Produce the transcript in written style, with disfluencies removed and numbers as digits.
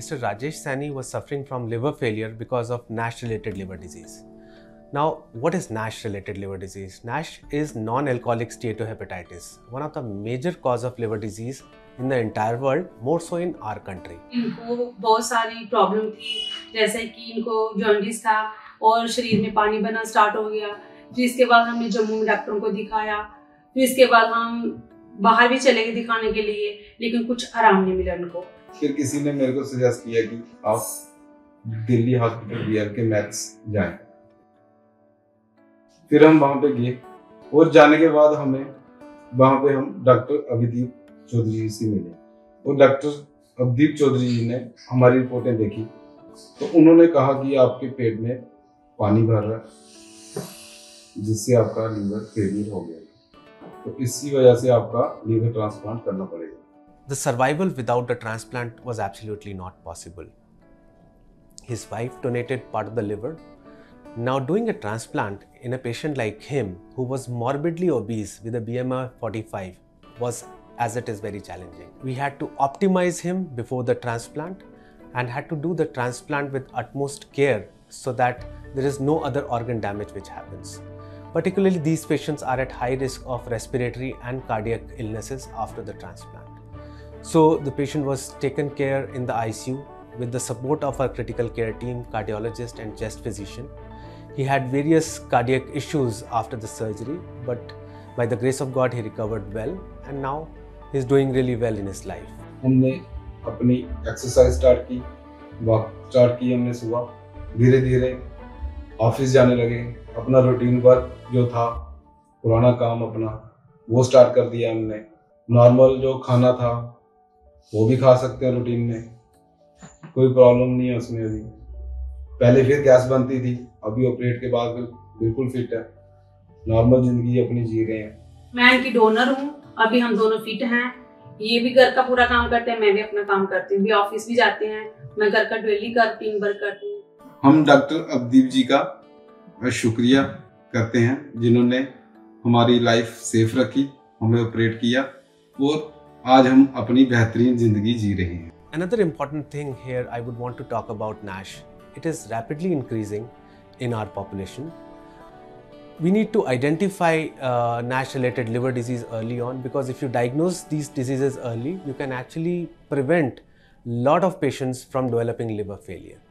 Mr. Rajesh Saini was suffering from liver failure because of NASH-related liver disease. Now, what is NASH-related liver disease? NASH is non-alcoholic steatohepatitis, one of the major cause of liver disease in the entire world, more so in our country. इनको बहुत सारी problem थी, जैसे कि इनको jaundice था और शरीर में पानी बनना स्टार्ट हो गया। फिर इसके बाद हमने जम्मू में डॉक्टरों को दिखाया। फिर इसके बाद हम बाहर भी चले गए दिखाने के लिए, लेकिन कुछ आराम नहीं मिला उनको। फिर किसी ने मेरे को सजेस्ट किया कि आप दिल्ली हॉस्पिटल BRK मैक्स जाएं। फिर हम वहां पे गए और जाने के बाद वहां पे हम डॉक्टर अभिदीप चौधरी जी से मिले और डॉक्टर अभिदीप चौधरी जी ने हमारी रिपोर्टें देखी तो उन्होंने कहा कि आपके पेट में पानी भर रहा है, जिससे आपका लीवर फेलियर हो गया, तो इसी वजह से आपका लीवर ट्रांसप्लांट करना पड़ेगा। The survival without the transplant was absolutely not possible. His wife donated part of the liver. Now, doing a transplant in a patient like him, who was morbidly obese with a BMI of 45, was, as it is, very challenging. We had to optimize him before the transplant and had to do the transplant with utmost care so that there is no other organ damage which happens. Particularly, these patients are at high risk of respiratory and cardiac illnesses after the transplant. So the patient was taken care in the ICU with the support of our critical care team, cardiologist and chest physician. He had various cardiac issues after the surgery, but by the grace of God he recovered well and now he's doing really well in his life. हमने अपनी exercise start की, walk start की हमने सुबह, धीरे धीरे office जाने लगे। अपना रूटीन वर्क जो था, पुराना काम अपना वो स्टार्ट कर दिया हमने। नॉर्मल जो खाना था वो भी खा सकते हैं रूटीन में, कोई प्रॉब्लम नहीं है उसमें। अभी पहले फिर गैस बनती थी, अभी ऑपरेट के बाद बिल्कुल फिट है, नॉर्मल जिंदगी अपनी जी रहे हैं। मैं इनकी डोनर हूँ, अभी हम दोनों फिट हैं। ये भी घर का पूरा काम करते हैं, मैं भी अपना काम करती हूँ, भी ऑफिस भी जाते हैं, मैं घर का डेली टीम वर्क करती हूँ। हम डॉक्टर अभिदीप जी का शुक्रिया करते हैं जिन्होंने हमारी लाइफ सेफ रखी, हमें ऑपरेट किया और आज हम अपनी बेहतरीन जिंदगी जी रहे हैं। Another important thing here I would want to talk about NASH. It is rapidly increasing in our population. We need to identify NASH-related liver disease early on, because if you diagnose these diseases early, you can actually prevent a lot of patients from developing liver failure.